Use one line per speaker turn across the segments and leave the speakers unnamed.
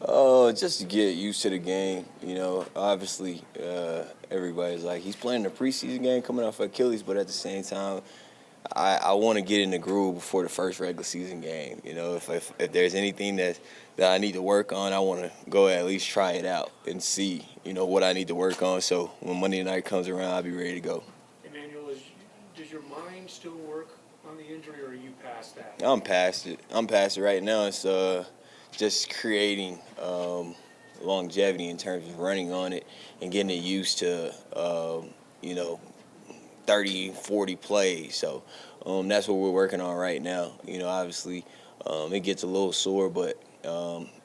Oh, just to get used to the game. Obviously, everybody's like, he's playing the preseason game coming off Achilles, but at the same time, I want to get in the groove before the first regular season game. If there's anything that I need to work on, I want to go at least try it out and see, what I need to work on. So when Monday night comes around, I'll be ready to go.
Emmanuel, does your mind still work on the injury, or are you past that?
I'm past it. I'm past it right now. It's just creating longevity in terms of running on it and getting it used to, you know, 30, 40 plays. So that's what we're working on right now. Obviously, it gets a little sore, but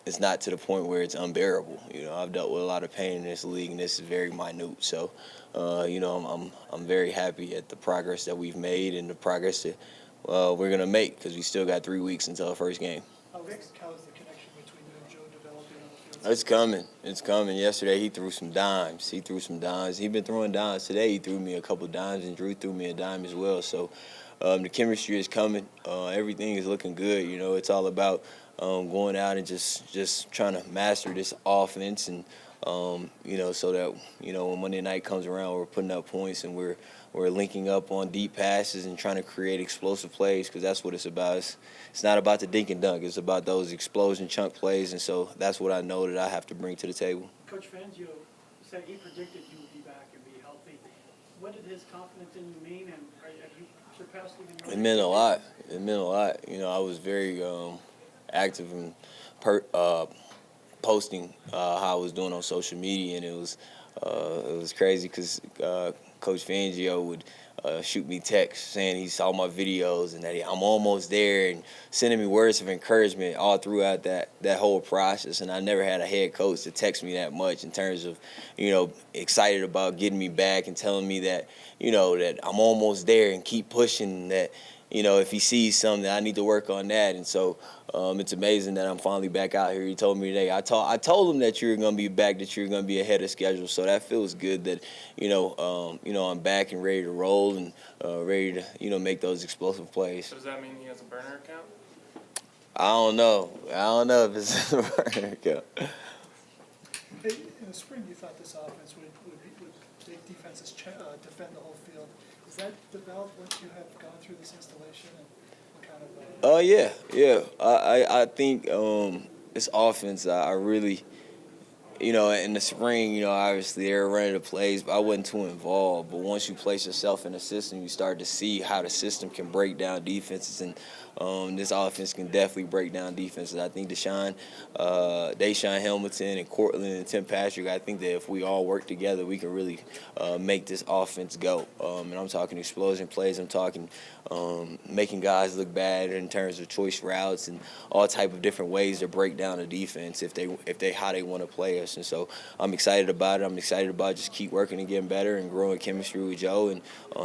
it's not to the point where it's unbearable. I've dealt with a lot of pain in this league, and this is very minute. So, I'm very happy at the progress that we've made and the progress that we're gonna make because we still got 3 weeks until our first game.
How is the connection between you and Joe developing on the field?
It's coming. It's coming. Yesterday he threw some dimes. He's been throwing dimes. Today he threw me a couple dimes, and Drew threw me a dime as well. So the chemistry is coming. Everything is looking good. It's all about going out and just trying to master this offense, and so that when Monday night comes around, we're putting up points and we're linking up on deep passes and trying to create explosive plays because that's what it's about. It's not about the dink and dunk. It's about those explosion chunk plays, and so that's what I know that I have to bring to the table.
Coach Fangio said he predicted you would be back and be healthy. What did his confidence in you mean, and have you surpassed even your...
It meant a lot. It meant a lot. I was very active in posting how I was doing on social media, and it was crazy because Coach Fangio would shoot me texts saying he saw my videos and that I'm almost there, and sending me words of encouragement all throughout that whole process. And I never had a head coach to text me that much in terms of, excited about getting me back and telling me that, that I'm almost there and keep pushing that. If he sees something, I need to work on that. And so it's amazing that I'm finally back out here. He told me today. I told him that you're going to be back, that you're going to be ahead of schedule. So that feels good that, I'm back and ready to roll and ready to, make those explosive plays.
So does that mean he has a burner account?
I don't know if it's a burner account.
Hey, in the spring, you thought this offense would make defenses defend the whole field. Has that developed once you have gone through this installation, and what kind of...
Yeah. I think this offense, I really, in the spring, obviously they were running the plays, but I wasn't too involved. But once you place yourself in the system, you start to see how the system can break down defenses, and this offense can definitely break down defenses. I think Deshaun Hamilton and Cortland and Tim Patrick, I think that if we all work together, we can really make this offense go. And I'm talking explosion plays. I'm talking making guys look bad in terms of choice routes and all type of different ways to break down a defense if they how they want to play us. And so I'm excited about it. I'm excited about just keep working and getting better and growing chemistry with Joe and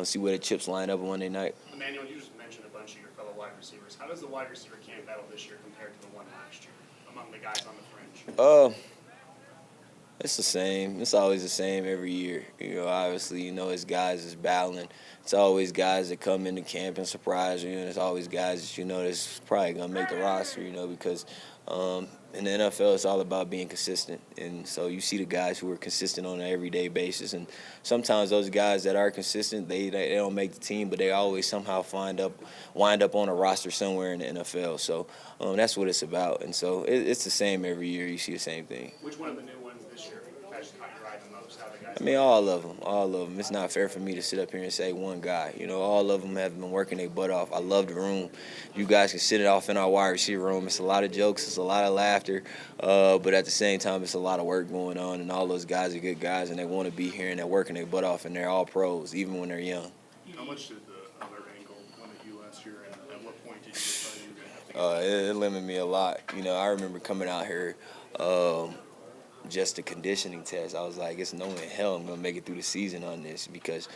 see where the chips line up on Monday night.
Emmanuel, you just mentioned a bunch of your fellow wide receivers. How does the wide receiver camp battle this year compared to the one last year among the guys on the fringe?
It's the same. It's always the same every year. Obviously, it's guys that's battling. It's always guys that come into camp and surprise you, and it's always guys that that's probably gonna make the roster. Because in the NFL, it's all about being consistent, and so you see the guys who are consistent on an everyday basis, and sometimes those guys that are consistent, they don't make the team, but they always somehow wind up on a roster somewhere in the NFL. So that's what it's about, and so it's the same every year. You see the same thing.
Which one of the new ones this year has caught your eye the most? How the guys?
I mean, all of them. It's not fair for me to sit up here and say one guy. All of them have been working their butt off. I love the room. You guys can sit it off in our wide receiver room. It's a lot of jokes. It's a lot of laughter. But at the same time, it's a lot of work going on, and all those guys are good guys, and they want to be here, and they're working their butt off, and they're all pros, even when they're young.
How much did the other ankle limit you last year, and at what point did you decide you were going to have to get
It limited me a lot. I remember coming out here just a conditioning test. I was like, it's no in hell I'm going to make it through the season on this because,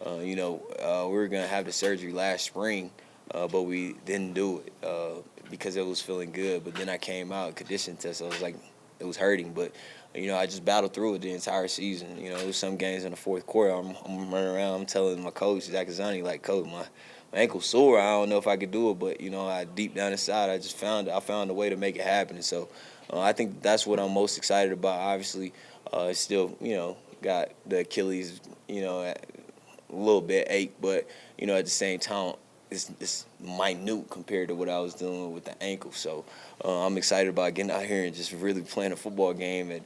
we were going to have the surgery last spring, but we didn't do it because it was feeling good. But then I came out, conditioning test, I was like, it was hurting. But, I just battled through it the entire season. There was some games in the fourth quarter, I'm running around, I'm telling my coach, Zach Azzani, like, Coach, my ankle's sore. I don't know if I could do it, but, deep down inside, I found a way to make it happen. And so I think that's what I'm most excited about. Obviously, still, got the Achilles, a little bit ache, but, at the same time, it's minute compared to what I was doing with the ankle. So I'm excited about getting out here and just really playing a football game and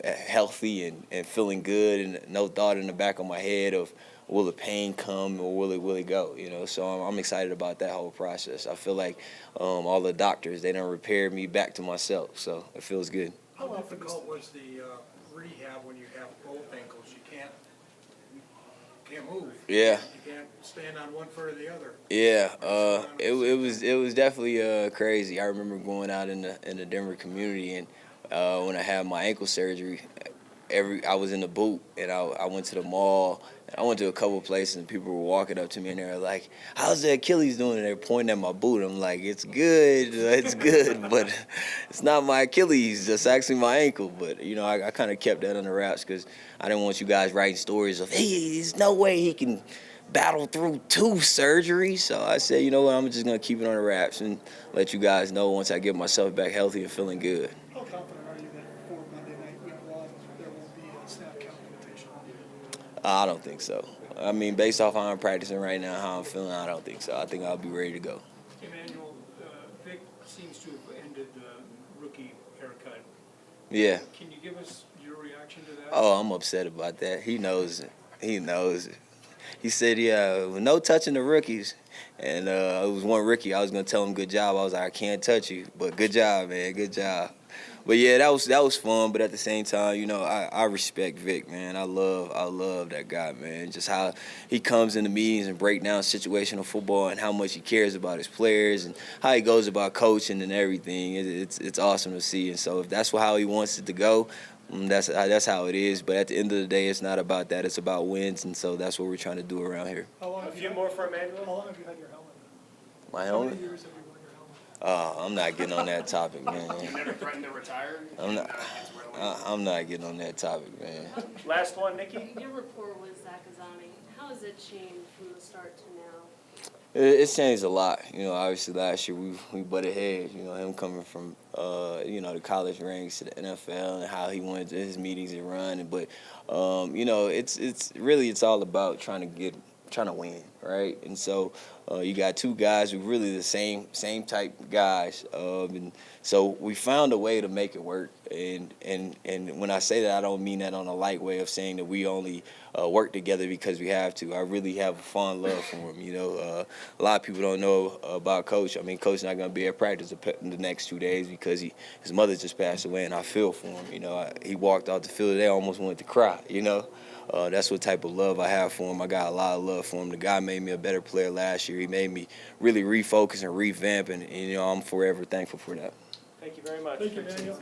healthy and feeling good and no thought in the back of my head of will the pain come or will it go? So I'm excited about that whole process. I feel like all the doctors, they done repaired me back to myself, so it feels good.
How difficult was the rehab when you have both ankles? You can't move.
Yeah.
You can't stand on one foot or the other.
Yeah, it was definitely crazy. I remember going out in the Denver community, and when I had my ankle surgery, I was in the boot, and I went to the mall. And I went to a couple of places, and people were walking up to me, and they were like, "How's the Achilles doing?" And they're pointing at my boot. I'm like, "It's good, but it's not my Achilles. It's actually my ankle." But I kind of kept that under wraps because I didn't want you guys writing stories of, "Hey, there's no way he can battle through 2 surgeries." So I said, you know what, I'm just gonna keep it under wraps and let you guys know once I get myself back healthy and feeling good.
How confident are you that for Monday night, week 1, there will be a snap count limitation on you?
I don't think so. I mean, based off how I'm practicing right now, how I'm feeling, I don't think so. I think I'll be ready to go.
Emmanuel, Vic seems to have ended the rookie haircut.
Yeah.
Can you give us your reaction to that?
Oh, I'm upset about that. He knows it. He knows it. He said, yeah, no touching the rookies. And it was one rookie. I was going to tell him good job. I was like, I can't touch you. But good job, man. Good job. But yeah, that was fun. But at the same time, I respect Vic, man. I love that guy, man. Just how he comes into meetings and break down situational football and how much he cares about his players and how he goes about coaching and everything. It's awesome to see. And so if that's how he wants it to go, that's how it is. But at the end of the day, it's not about that. It's about wins. And so that's what we're trying to do around here.
A few more for Emmanuel.
How long have you had your helmet?
My
How
helmet?
many years have you worn your helmet?
I'm not getting on that topic, man.
You never threatened to retire?
I'm not getting on that topic, man.
Last one, Nikki.
Your rapport with Zach Azani, how has it changed from the start to now?
It's changed a lot. Obviously last year we butted heads. Him coming from the college ranks to the NFL and how he went to his meetings and run. But it's all about trying to win, right? And so you got 2 guys who really the same type guys, and so we found a way to make it work. And when I say that, I don't mean that on a light way of saying that we only work together because we have to. I really have a fond love for him. A lot of people don't know about Coach. I mean, Coach not gonna be at practice in the next 2 days because his mother just passed away, and I feel for him. He walked out the field today, almost wanted to cry. That's what type of love I have for him. I got a lot of love for him. The guy made me a better player last year. He made me really refocus and revamp, and I'm forever thankful for that.
Thank you very much.
Thank you, Emmanuel.